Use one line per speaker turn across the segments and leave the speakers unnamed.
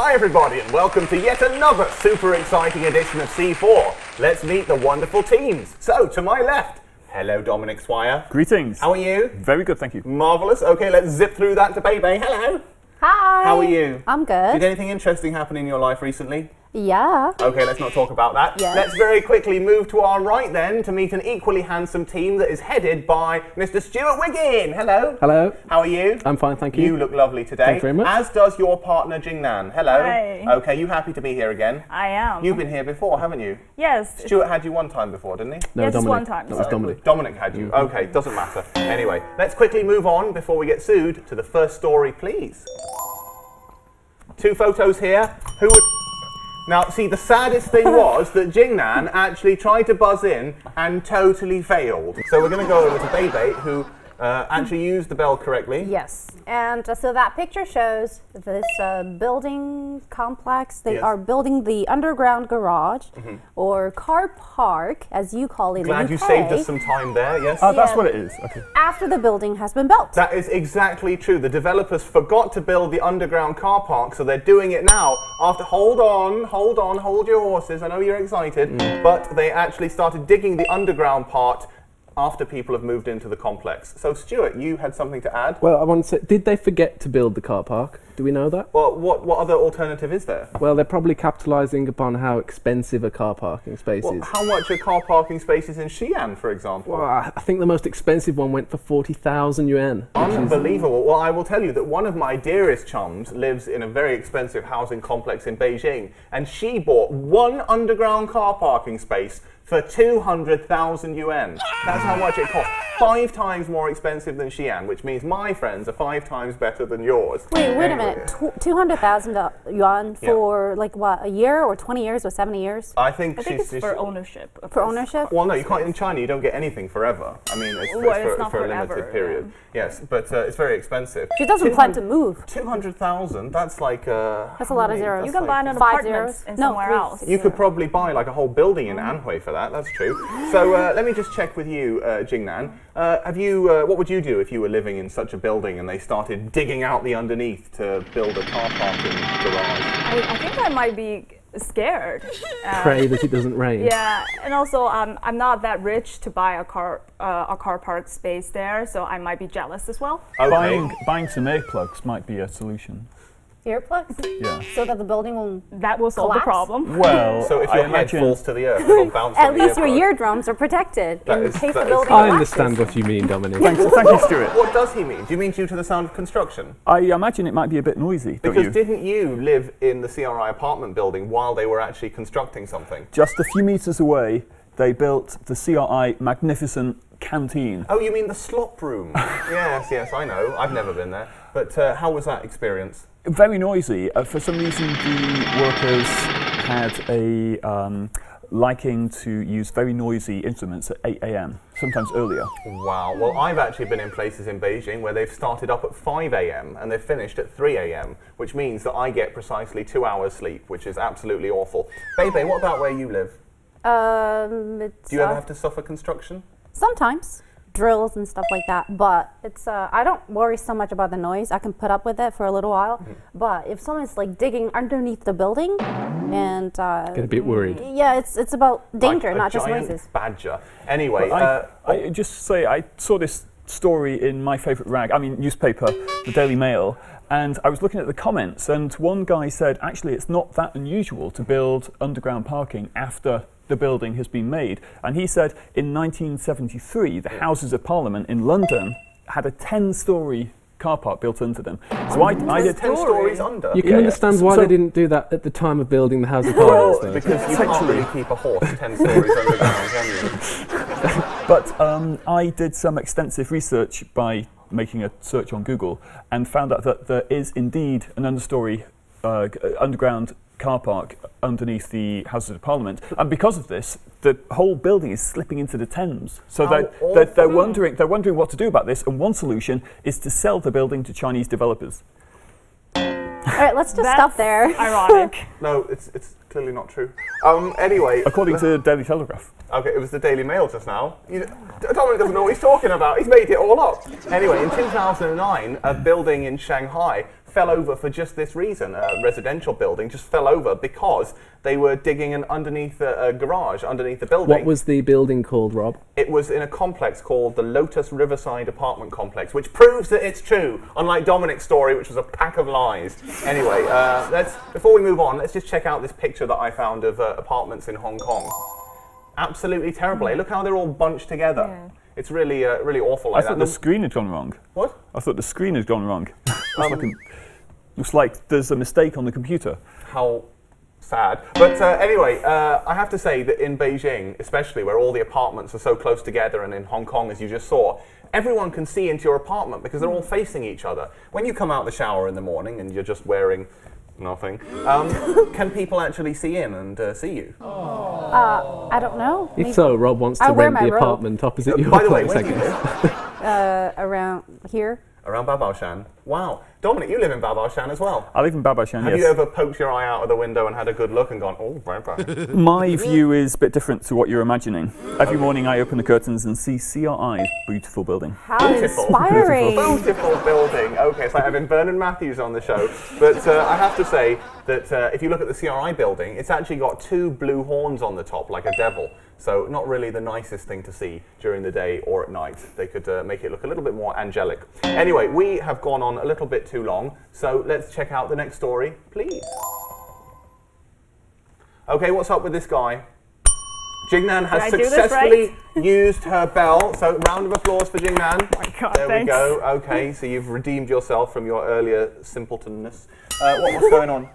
Hi everybody and welcome to yet another super exciting edition of C4. Let's meet the wonderful teams. So, to my left, hello Dominic Swire.
Greetings.
How are you?
Very good, thank you.
Marvellous. Okay, let's zip through that to Bebe. Hello.
Hi.
How are you?
I'm good.
Did anything interesting happen in your life recently?
Yeah.
Okay, let's not talk about that.
Yes.
Let's very quickly move to our right then to meet an equally handsome team that is headed by Mr. Stuart Wiggin. Hello.
Hello.
How are you?
I'm fine, thank you.
You look lovely today.
Thank you very much.
As does your partner Jingnan. Hello.
Hi.
Okay, you happy to be here again?
I am.
You've been here before, haven't you?
Yes.
Stuart had you one time before, didn't he?
No,
Yes,
Dominic.
one time.
That was Dominic.
Dominic had you. Okay, doesn't matter. Anyway, let's quickly move on before we get sued to the first story, please. Two photos here. Who would... Now, see, the saddest thing was that Jingnan actually tried to buzz in and totally failed. So we're going to go over to Bebe, who actually used the bell correctly.
Yes. And so that picture shows this building complex. They
Yes.
are building the underground garage or car park, as you call it in the
Glad
UK,
you saved us some time there, yes?
That's
Yeah.
what it is. Okay.
after the building has been built.
That is exactly true. The developers forgot to build the underground car park, so they're doing it now. After, hold your horses. I know you're excited, but they actually started digging the underground part after people have moved into the complex. So, Stuart, you had something to add?
Well, I want to say, did they forget to build the car park? Do we know that?
Well, what other alternative is there?
Well, they're probably capitalising upon how expensive a car parking space
Well,
is.
how much are car parking spaces in Xi'an, for example?
Well, I think the most expensive one went for 40,000 yuan.
Unbelievable. Well, I will tell you that one of my dearest chums lives in a very expensive housing complex in Beijing, and she bought one underground car parking space for 200,000 yuan. That's how much it cost. 5 times more expensive than Xi'an, which means my friends are 5 times better than yours.
Wait a
Anyway.
minute. 200,000 yuan for like what, a year or 20 years or 70 years?
I think
I think it's
she's
for ownership. of
For
this.
ownership?
Well, no, you can't. In China, you don't get anything forever. I mean, it's
not
for a
forever,
limited period. Yes, but it's very expensive.
She doesn't plan to move.
200,000. That's like
That's a lot of zeros.
You can buy an
Five
apartment
zeros?
in
No,
somewhere
3
else.
You could probably buy like a whole building in Anhui for that. That's true. So let me just check with you, Jingnan. Have you? What would you do if you were living in such a building and they started digging out the underneath to build a car parking garage?
I think I might be scared.
Pray that it doesn't rain.
Yeah, and also I'm not that rich to buy a car park space there, so I might be jealous as well.
Okay.
Buying some earplugs might be a solution.
Earplugs?
Yeah.
So that the building will...
That will solve the
Collapse?
problem.
Well,
So if
I
your head
imagine
falls to the earth, it'll bounce on
At
the
least your
earplug.
eardrums are protected
That
in
is-
case
that
the
is-
building
I
collapses.
understand what you mean, Dominic.
Thank you, Stuart.
What does he mean? Do you mean due to the sound of construction?
I imagine it might be a bit noisy, don't
Because
you?
didn't you live in the CRI apartment building while they were actually constructing something?
Just a few meters away, they built the CRI magnificent canteen.
Oh, you mean the slop room? yes, I know. I've never been there. But how was that experience?
Very noisy. For some reason, the workers had a liking to use very noisy instruments at 8 a.m., sometimes earlier.
Wow. Well, I've actually been in places in Beijing where they've started up at 5 a.m. and they've finished at 3 a.m., which means that I get precisely 2 hours sleep, which is absolutely awful. Bebe, what about where you live?
It's,
Do you ever have to suffer construction?
sometimes drills and stuff like that, but it's I don't worry so much about the noise. I can put up with it for a little while, but if someone's like digging underneath the building and
Get a bit worried.
yeah, it's about danger,
Like a
not just
giant
noises.
badger. Anyway,
I just say I saw this story in my favourite newspaper, the Daily Mail, and I was looking at the comments, and one guy said, actually, it's not that unusual to build underground parking after the building has been made. And he said in 1973, the Houses of Parliament in London had a 10-storey car park built into them. So I did
10 stories under.
You can understand why they didn't do that at the time of building the House of Parliament. though.
Because you can't really keep a horse 10 stories underground, can you?
But I did some extensive research by making a search on Google and found out that there is indeed an underground car park underneath the Houses of Parliament, and because of this, the whole building is slipping into the Thames. So they're wondering what to do about this, and one solution is to sell the building to Chinese developers.
All right, let's just stop there.
Ironic.
No, it's clearly not true. Anyway.
According to Daily Telegraph.
Okay, it was the Daily Mail just now. Dominic doesn't know what he's talking about. He's made it all up. Anyway, in 2009, a building in Shanghai fell over for just this reason. A residential building just fell over because they were digging underneath a garage, underneath the building.
What was the building called, Rob?
It was in a complex called the Lotus Riverside Apartment Complex, which proves that it's true, unlike Dominic's story, which was a pack of lies. Anyway, before we move on, let's just check out this picture that I found of apartments in Hong Kong. Absolutely terrible. Look how they're all bunched together.
Yeah.
It's really, really awful like
I thought
that.
the screen had gone wrong.
What?
I thought the screen had gone wrong. Looks like there's a mistake on the computer.
How sad. But anyway, I have to say that in Beijing, especially where all the apartments are so close together, and in Hong Kong, as you just saw, everyone can see into your apartment because they're all facing each other. When you come out the shower in the morning and you're just wearing nothing, can people actually see in and see you?
I don't know.
If so, Rob wants to
I'll wear
rent
my
the
robe.
apartment opposite your
By the way,
place,
where
I
do you
guess.
live?
Around here.
Around Babaoshan. Wow. Dominic, you live in Babaoshan as well.
I live in Babashan,
Have
yes.
you ever poked your eye out of the window and had a good look and gone, oh, very bad?
My view is a bit different to what you're imagining. Every morning I open the curtains and see CRI's beautiful building.
How inspiring.
Beautiful building. Okay, it's like having Vernon Matthews on the show. But I have to say that if you look at the CRI building, it's actually got 2 blue horns on the top, like a devil. So not really the nicest thing to see during the day or at night. They could make it look a little bit more angelic. Anyway, we have gone on a little bit too long, so let's check out the next story, please. Okay, what's up with this guy? Jingnan has successfully used her bell, so round of applause for Jingnan.
Oh my God,
there
thanks.
we go. Okay, so you've redeemed yourself from your earlier simpletonness. What's going on?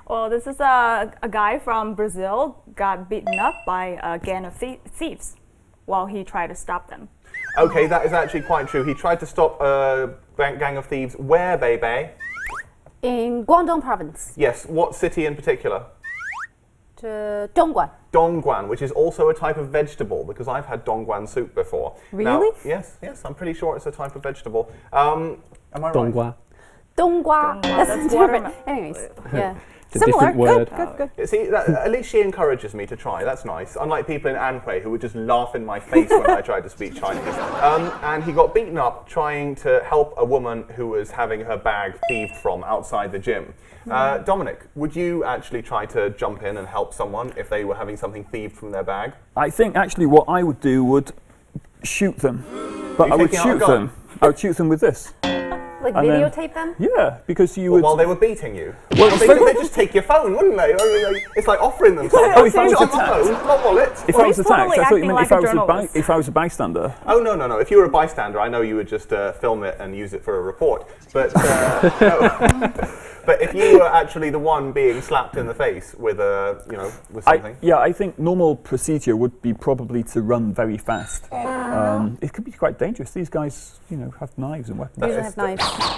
Well, this is a guy from Brazil got beaten up by a gang of thieves while he tried to stop them.
Okay, that is actually quite true. He tried to stop a gang of thieves. Where, baby?
In Guangdong province.
Yes, what city in particular?
To Dongguan.
Dongguan, which is also a type of vegetable, because I've had Dongguan soup before.
Really?
Now, yes, I'm pretty sure it's a type of vegetable. Am I right?
Donghua.
Dongguan. That's
That's
different.
watermelon.
Anyways, yeah.
It's a different word.
Good.
See, at least she encourages me to try. That's nice. Unlike people in Anhui who would just laugh in my face when I tried to speak Chinese. And he got beaten up trying to help a woman who was having her bag thieved from outside the gym. Dominic, would you actually try to jump in and help someone if they were having something thieved from their bag?
I think actually what I would do would shoot them. But I would
taking out a
shoot
gun?
them. I would shoot them with this.
Like
And then-
videotape them?
Yeah, because you
Well,
would...
while they were beating you?
Well,
They'd just take your phone, wouldn't they? It's like offering them something.
Oh, if I was
my
attacked.
phone, my wallet.
If
Well,
I was
he's
attacked,
totally
I thought you
acting
meant
like
if I
a
was
journalist.
if I was a bystander.
Oh, no. If you were a bystander, I know you would just film it and use it for a report. But no. But if you were actually the one being slapped in the face with with something.
I think normal procedure would be probably to run very fast. It could be quite dangerous. These guys, have knives and weapons.
That
Usually
is
have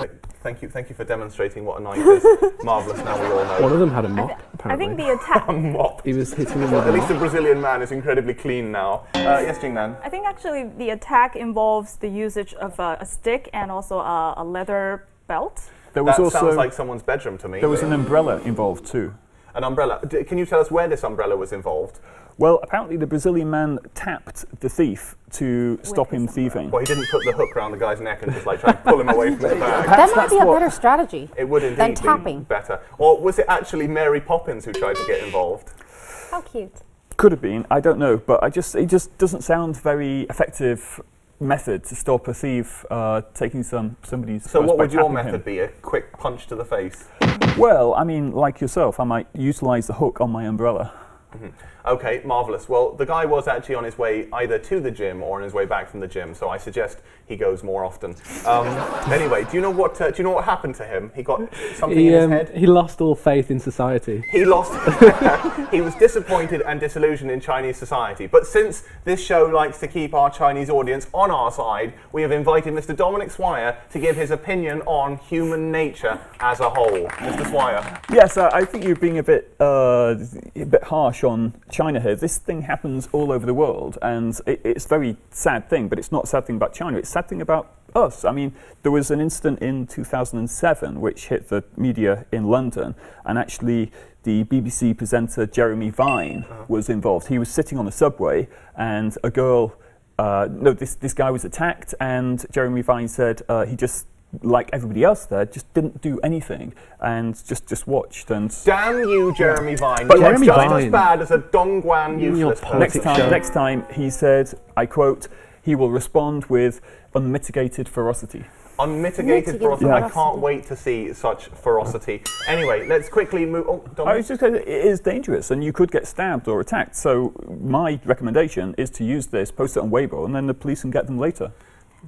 knives.
Thank you for demonstrating what a knife is. Marvellous, now we all know.
One of them had a mop,
I
apparently.
think the attack.
Mop.
He was hitting him with
At
a
least the
mop.
Brazilian man is incredibly clean now. Yes, Jingnan.
I think actually the attack involves the usage of a stick and also a leather belt.
There was
That
also
sounds like someone's bedroom to me.
there was an umbrella involved too.
An umbrella. Can you tell us where this umbrella was involved?
Well, apparently the Brazilian man tapped the thief to stop him thieving.
Well, he didn't put the hook around the guy's neck and just like try and pull him away from the bag.
That might be a
what-
better strategy.
It would
Than
indeed be
tapping.
better. Or was it actually Mary Poppins who tried to get involved?
How cute.
Could have been, I don't know, but it just doesn't sound very effective method to stop a thief taking somebody's
So
purse
what
by
would your
tapping
method
him.
be? A quick punch to the face?
Well, I mean, like yourself, I might utilise the hook on my umbrella.
Okay, marvellous. Well, the guy was actually on his way either to the gym or on his way back from the gym, so I suggest he goes more often. Anyway, do you know what happened to him? He got something in his head.
He lost all faith in society.
He lost. He was disappointed and disillusioned in Chinese society. But since this show likes to keep our Chinese audience on our side, we have invited Mr. Dominic Swire to give his opinion on human nature as a whole. Mr. Swire.
Yes, I think you're being a bit harsh on China here. This thing happens all over the world, and it's a very sad thing, but it's not a sad thing about China, it's a sad thing about us. I mean, there was an incident in 2007 which hit the media in London, and actually the BBC presenter Jeremy Vine was involved. He was sitting on the subway, and a girl, this guy was attacked, and Jeremy Vine said he just like everybody else there, just didn't do anything and just watched. And
Damn you, Jeremy Vine.
But
You're
Jeremy
just
Vine.
as bad as a Dongguan useless person.
next time he said, I quote, he will respond with unmitigated ferocity.
Unmitigated ferocity.
Yeah.
I can't wait to see such ferocity. Anyway, let's quickly move. Oh,
I
Dominic.
was just saying, it is dangerous and you could get stabbed or attacked. So my recommendation is to use this, post it on Weibo, and then the police can get them later.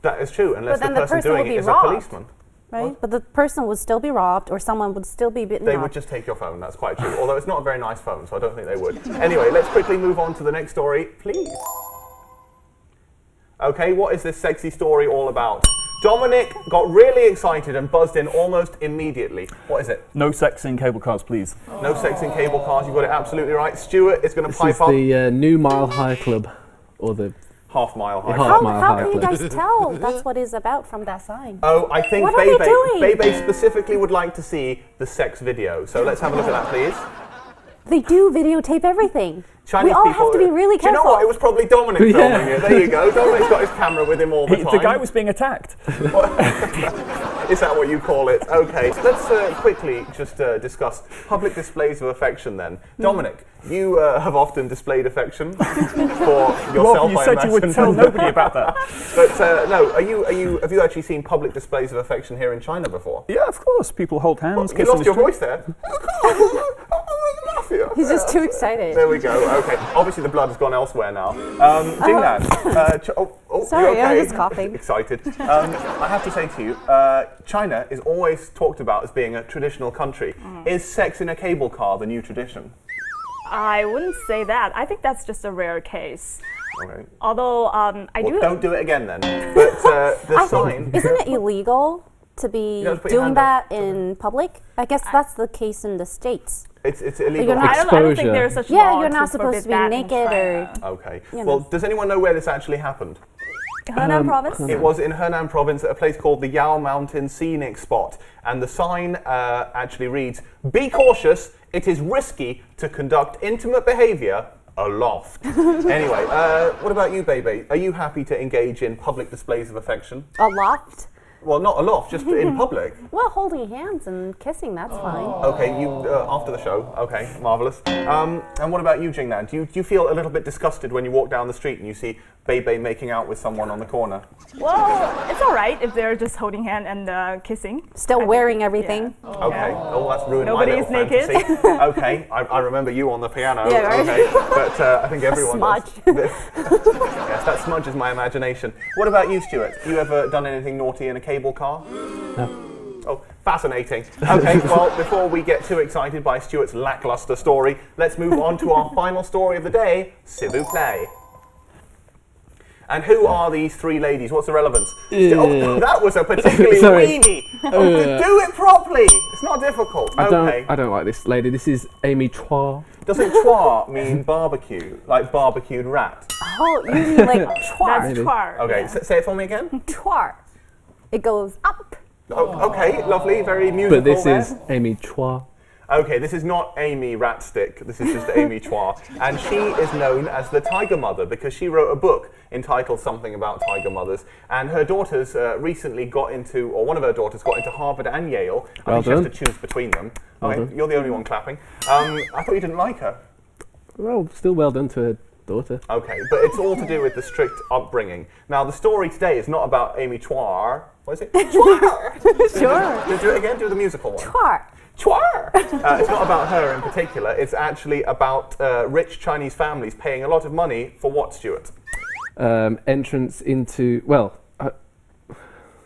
That is true, unless
But
the
then the
person
person
doing
will
it
be
is
robbed.
a policeman.
Right? But the person would still be robbed, or someone would still be bitten
They
off.
would just take your phone, that's quite true. Although it's not a very nice phone, so I don't think they would. Anyway, let's quickly move on to the next story, please. Okay, what is this sexy story all about? Dominic got really excited and buzzed in almost immediately. What is it?
No sex in cable cars, please.
No sex in cable cars, you got it absolutely right. Stuart is going to
This
pipe
is
up.
the new Mile High Club, or the
Half mile high.
Half
How,
Mile
how
High
can you
Club.
guys tell that's what it's about from that sign?
Oh, I think
What are they doing?
Bebe specifically would like to see the sex video. So let's have a look at that, please.
They do videotape everything.
Chinese
we all
people,
have to be really
Do you know
careful.
what? It was probably Dominic
Yeah.
filming it. There you go. Dominic's got his camera with him all the time.
The guy was being attacked.
Is that what you call it? Okay, so let's quickly just discuss public displays of affection then. Dominic, you have often displayed affection for yourself,
Well, you
I
said you would
imagine.
tell nobody about that.
But no, have you actually seen public displays of affection here in China before?
Yeah, of course. People hold hands.
You
kiss in
lost
the
your
street.
voice there.
He's just too excited.
There we go. Okay. Obviously, the blood has gone elsewhere now. Jingnan.
Sorry,
you okay?
I'm just coughing.
Excited. I have to say to you, China is always talked about as being a traditional country. Is sex in a cable car the new tradition?
I wouldn't say that. I think that's just a rare case.
Okay.
Although
Well, don't do it again then. But the
I
sign.
think, isn't it illegal to be
You don't put your
doing
hand up.
that in public? I guess that's the case in the States.
It's illegal.
You're not-
I don't think
Exposure.
there's such
Yeah,
law
you're not
to
supposed to be
forbid that in
naked or.
China.
Okay.
You
Well,
know.
does anyone know where this actually happened?
Henan province?
It was in Henan province at a place called the Yao Mountain Scenic Spot. And the sign actually reads, "Be cautious, it is risky to conduct intimate behaviour aloft." Anyway, what about you, baby? Are you happy to engage in public displays of affection?
A loft?
Well, not aloft, just in public.
Well, holding hands and kissing, that's fine.
Okay, you after the show. Okay, marvelous. And what about you, Jingnan? Do you feel a little bit disgusted when you walk down the street and you see Bebe making out with someone on the corner?
Well, it's all right if they're just holding hand and kissing.
Still wearing everything.
Okay. Oh, that's ruined
Nobody
my
is
little
naked.
fantasy. Okay, I remember you on the piano.
Yeah, right.
Okay, but I think everyone
smudge.
does. Yes, that smudges my imagination. What about you, Stuart? You ever done anything naughty in a cable car?
No.
Oh, fascinating. Okay, well, before we get too excited by Stuart's lackluster story, let's move on to our final story of the day, s'il vous plaît. And who are these three ladies? What's the relevance? Oh, that was a particularly
Sorry.
weenie. Oh, do it properly. It's not difficult.
I
Okay.
don't like this lady. This is Amy Chua.
Doesn't chua mean barbecue, like barbecued rat?
Oh, you mean like chwar?
That's
Maybe.
twar.
Okay,
yeah.
say it for me again.
Chwar. It goes up.
Oh, okay, lovely, very musical.
But this
there.
is Amy Chua.
Okay, this is not Amy Ratstick, this is just Amy Chua. And she is known as the Tiger Mother because she wrote a book entitled something about tiger mothers. And her daughters recently got into, or one of her daughters got into Harvard and Yale. I
Well
think she has
done.
to choose between them.
Well
Okay,
done.
you're the only one clapping. I thought you didn't like her.
Well, still well done to her daughter.
Okay, but it's all to do with the strict upbringing. Now, the story today is not about Amy Chua. What is it? Chua!
Sure.
Do it again, do the musical one.
Chwar.
Chua! It's not about her in particular, it's actually about rich Chinese families paying a lot of money for what, Stuart?
Entrance into, well,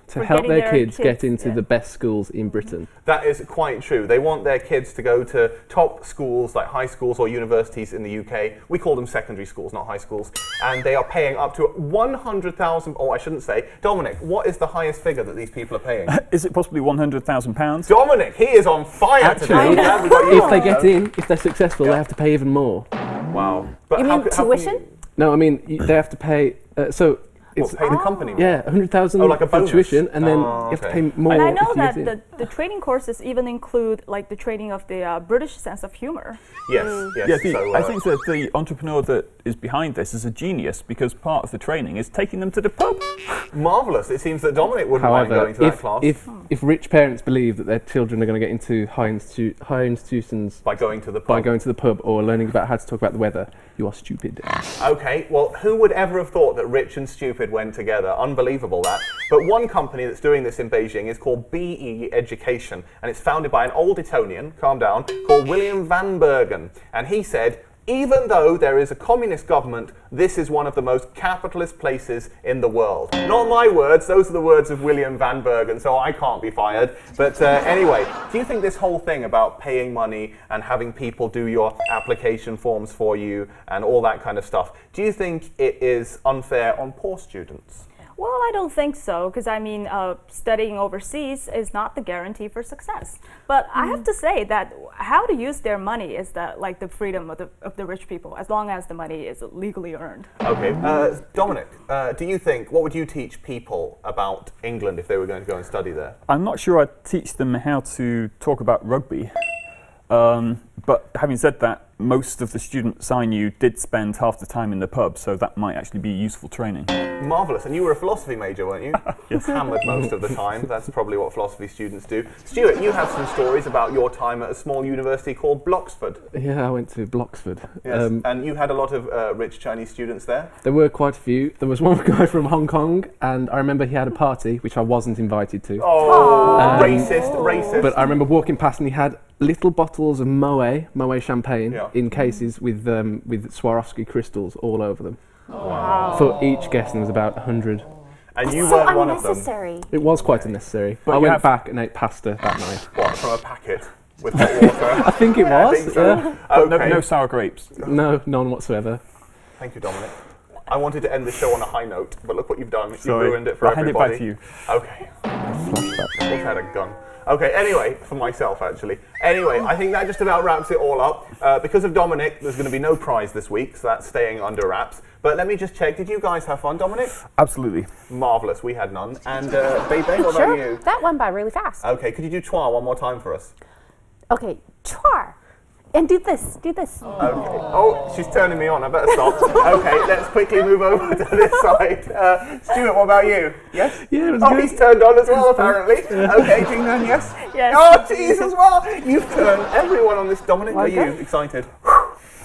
to
For
help
getting
their
their
kids get
kids,
into
yeah.
the best schools in Britain.
That is quite true. They want their kids to go to top schools like high schools or universities in the UK. We call them secondary schools, not high schools. And they are paying up to 100,000, oh, I shouldn't say. Dominic, what is the highest figure that these people are paying?
Is it possibly £100,000?
Dominic, he is on fire today.
Actually,
Glad we got you
if
on
they
the
get
phone.
in, if they're successful,
Yeah.
they have to pay even more.
Wow. But
You
how
mean
can
tuition?
you-
No, I mean, they have to pay, so
It's pay the company more.
Yeah, 100,000
like a
for
bonus.
tuition, and then you have to pay more.
And I know
if you
that
get in.
the training courses even include like the training of the British sense of humor.
Yes, yes.
Yeah,
So,
I think that the entrepreneur that is behind this is a genius because part of the training is taking them to the pub.
marvellous. It seems that Dominic wouldn't mind
However,
going to that class.
if rich parents believe that their children are going to get into higher institutions
by going to the pub.
by going to the pub or learning about how to talk about the weather, you are stupid.
Okay, well, who would ever have thought that rich and stupid went together? Unbelievable, that. But one company that's doing this in Beijing is called c4e Education, and it's founded by an old Etonian, calm down, called William Van Bergen. And he said, even though there is a communist government, this is one of the most capitalist places in the world. Not my words, those are the words of William Van Bergen, so I can't be fired. But anyway, do you think this whole thing about paying money and having people do your application forms for you and all that kind of stuff, do you think it is unfair on poor students?
Well, I don't think so, because I mean, studying overseas is not the guarantee for success. But I have to say that how to use their money is like the freedom of the rich people, as long as the money is legally earned.
Okay, Dominic, do you think, what would you teach people about England if they were going to go and study there?
I'm not sure I'd teach them how to talk about rugby. But having said that, most of the students I knew did spend half the time in the pub, so that might actually be useful training.
Marvellous. And you were a philosophy major, weren't you?
Yes.
Hammered most of the time. That's probably what philosophy students do. Stuart, you have some stories about your time at a small university called Bloxford.
Yeah, I went to Bloxford.
Yes. And you had a lot of rich Chinese students there?
There were quite a few. There was one guy from Hong Kong, and I remember he had a party, which I wasn't invited to.
Oh, racist.
But I remember walking past, and he had little bottles of Moet champagne in cases with Swarovski crystals all over them.
Wow.
For each guest, and there was about 100.
And you
so
weren't one of them?
unnecessary.
It was quite unnecessary.
But
I
you
went
have-
back and ate pasta that night.
What, from a packet with hot water?
I think it was.
I think so.
Yeah.
But
Okay.
no sour grapes.
No, none whatsoever.
Thank you, Dominic. I wanted to end the show on a high note, but look what you've done. You've
Sorry.
ruined it for
I'll hand it
everybody.
back to you.
Okay. I wish I had a gun. Okay, anyway, for myself actually. Anyway, I think that just about wraps it all up. Because of Dominic, there's going to be no prize this week, so that's staying under wraps. But let me just check, did you guys have fun, Dominic?
Absolutely.
Marvellous, we had none. And Bebe, what about you?
That went by really fast.
Okay, could you do Chua one more time for us?
Okay, char. And do this, do this.
Okay. Oh, she's turning me on. I better stop. Okay, let's quickly move over to this side. Stuart, what about you? Yes?
Yeah, it was
Oh,
good.
he's turned on as well, apparently. Okay, Jingnan, yes?
Yes.
Oh, geez, as well. You've turned everyone on this. Dominic, are you excited?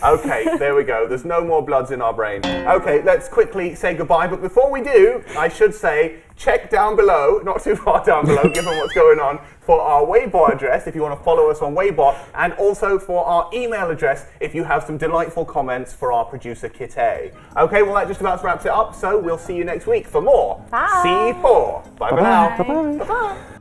Okay, there we go. There's no more bloods in our brain. Okay, let's quickly say goodbye. But before we do, I should say, check down below, not too far down below, given what's going on, for our Weibo address, if you want to follow us on Weibo, and also for our email address, if you have some delightful comments for our producer, Kitay. Okay, well, that just about wraps it up, so we'll see you next week for more
Bye.
C4. Bye for now.
Bye-bye.
Bye-bye.